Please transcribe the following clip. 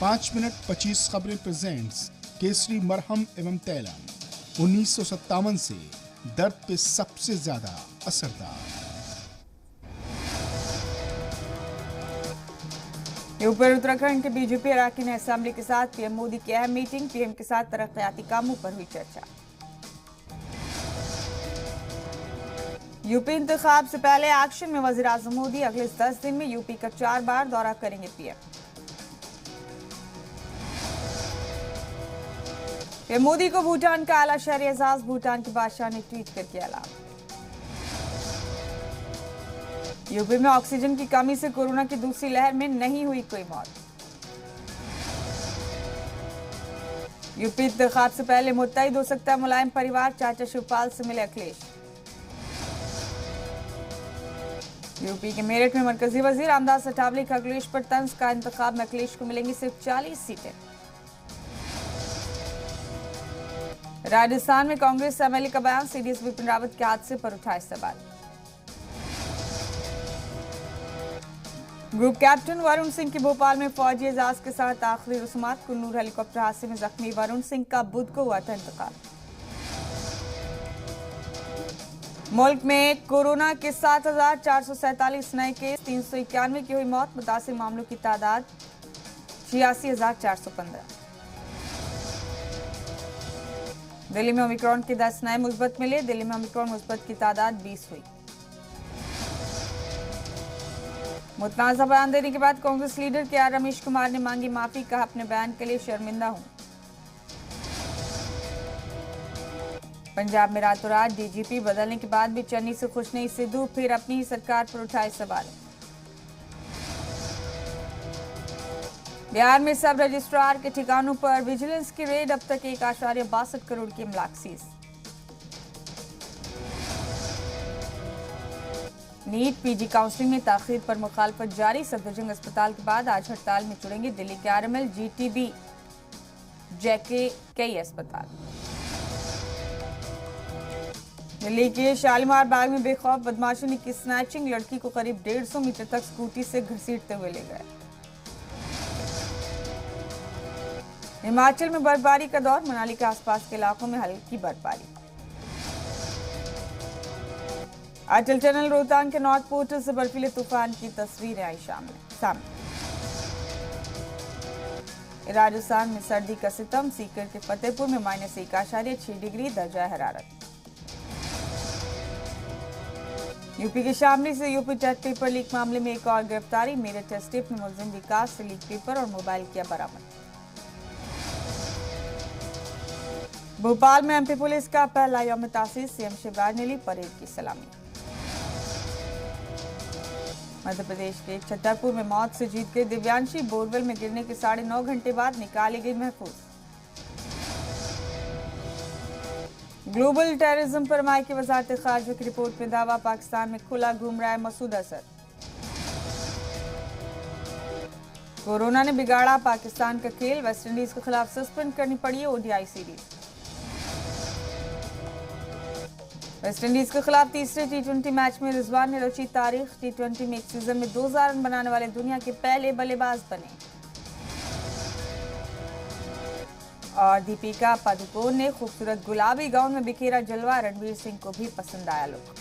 5 minute 25 खबरें presents Kesari मरहम एवं तैलम 1957 से दर्द पे सबसे ज्यादा असरदार। यूपी और उत्तराखंड के बीजेपी अरकान असेंबली के साथ पीएम मोदी की अहम मीटिंग। पीएम के साथ तरक्याती कामों पर हुई चर्चा। यूपी इंतखाब से पहले एक्शन में वजीर आजम मोदी। अगले 10 दिन में यूपी का 4 बार दौरा करेंगे पीएम। पीएम मोदी को भूटान का आला शहरी एजाज। भूटान के बादशाह ने ट्वीट करके ऐलान। यूपी में ऑक्सीजन की कमी से कोरोना की दूसरी लहर में नहीं हुई कोई मौत। यूपी इंतखाब से पहले मुत्तहिद हो सकता है मुलायम परिवार। चाचा शिवपाल से मिले अखिलेश। यूपी के मेरठ में मरकजी वजीर रामदास अठावले का अखिलेश पर तंज। का इंतखाब में अखिलेश को मिलेंगी सिर्फ 40 सीटें। राजस्थान में कांग्रेस एमएलए का बयान। सीडीएस विपिन रावत के हादसे पर उठाए सवाल। ग्रुप कैप्टन वरुण सिंह की भोपाल में फौजी एजाज के साथ आखिरी रस्मात। कुन्नूर हेलीकॉप्टर हादसे में जख्मी वरुण सिंह का बुध को हुआ था इंतकाल। मुल्क में कोरोना के 7,447 नए केस। 391 की हुई मौत। मुतासिर मामलों की तादाद 86,415। दिल्ली में ओमिक्रॉन के 10 नए मुस्बत मिले। दिल्ली में ओमिक्रॉन मुस्बत की तादाद 20 हुई। मुतनाज़ा बयान देने के बाद कांग्रेस लीडर के आर रमेश कुमार ने मांगी माफी। कहा अपने बयान के लिए शर्मिंदा हूं। पंजाब में रातों रात डीजीपी बदलने के बाद भी चन्नी से खुश नहीं सिद्धू। फिर अपनी ही सरकार पर उठाए सवाल। बिहार में सब रजिस्ट्रार के ठिकानों पर विजिलेंस की रेड। अब तक 1.62 करोड़ की अमलाक सीज। नीट पीजी काउंसलिंग में ताखीर पर मुखालफत जारी। सफदरजंग अस्पताल के बाद आज हड़ताल में जुड़ेंगे दिल्ली के आरएमएल, जीटीबी, जेके कई अस्पताल। दिल्ली के शालीमार बाग में बेखौफ बदमाशों ने की स्नैचिंग। लड़की को करीब 150 मीटर तक स्कूटी से घसीटते हुए ले गए। हिमाचल में बर्फबारी का दौर। मनाली के आसपास के इलाकों में हल्की बर्फबारी। अटल टनल रोहतांग के नॉर्थ पोर्टल से बर्फीले तूफान की तस्वीरें आई सामने। राजस्थान में सर्दी का सितम। सीकर के फतेहपुर में -1.6 डिग्री दर्जा हरारत। यूपी के शामली से यूपी टेस्ट पेपर लीक मामले में एक और गिरफ्तारी। मेरठ टेस्ट टिप में मुलजिम विकास से लीक पेपर और मोबाइल किया बरामद। भोपाल में एमपी पुलिस का पहला यौम तासीस। सीएम शिवराज ने ली परेड की सलामी। मध्य प्रदेश के छतरपुर में मौत से जीत गई दिव्यांशी। बोरवेल में गिरने के 9.5 घंटे बाद निकाली गई महफूज। ग्लोबल टेररिज्म पर अमेरिकी वजारत खारजा की रिपोर्ट में दावा। पाकिस्तान में खुला घूम रहा है मसूद अजहर। कोरोना ने बिगाड़ा पाकिस्तान का खेल। वेस्टइंडीज के खिलाफ सस्पेंड करनी पड़ी ओडीआई सीरीज। वेस्टइंडीज के खिलाफ तीसरे टी20 मैच में रिजवान ने रची तारीख। टी20 में एक सीजन में 2000 रन बनाने वाले दुनिया के पहले बल्लेबाज बने। और दीपिका पादुकोण ने खूबसूरत गुलाबी गाउन में बिखेरा जलवा। रणवीर सिंह को भी पसंद आया लुक।